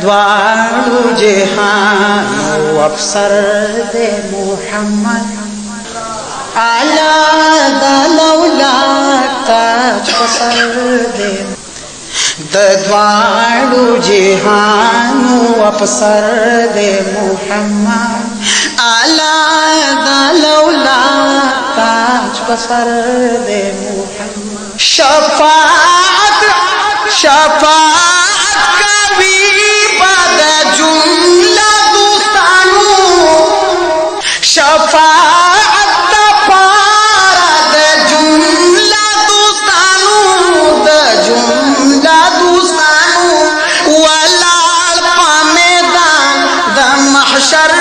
दद्वाड़ू जहानो अफसर दे मोहम्मद आला दलौला ताज पसर दे दद्वाड़ू जहानो अफसर दे मोहम्मद आला दलौला ताज पसर दे मोहम्मद शफाअत शफाअत कभी बद जुमला दोस्तानू शफाअत पारद जुमला दोस्तानू द जुमला दोस्तानू वलाल पामेदान द महशर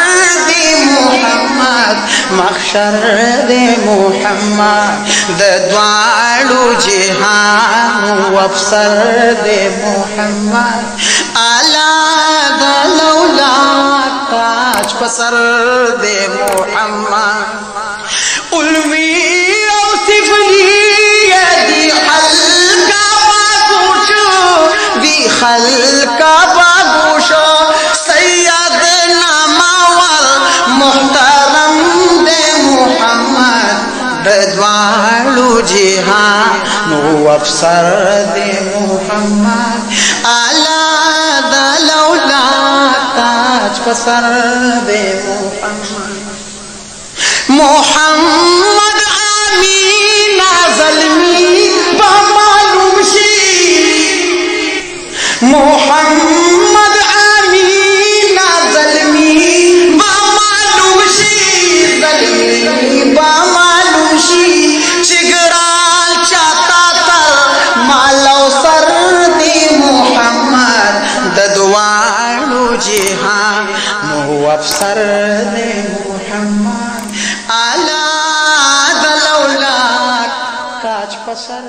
दे मोहम्मद महशर दे मोहम्मद दद्वाड़ू जहानो अफसर दे मोहम्मद आला दलौला ताज पसर दे मोहम्मद उल्वी औसिफली दी हल्का बागोश दी हल्का बागोश सैयद नामावल मुहतरम दे मोहम्मद दद्वाड़ू जहानो अफसर दे मोहम्मद आला दलौला ताज पसर दे मोहम्मद मोहम्मद आमीना ज़ल्मी बमालूम शी मोहम्मद आमीना ज़ल्मी बमालूम शी ज़ल्मी बमालूम शी चिगराल चाहता तर मालौ सर दे मोहम्मद दद्वाड़ू जहानो अफसर दे मोहम्मद आला दलौला ताज पसर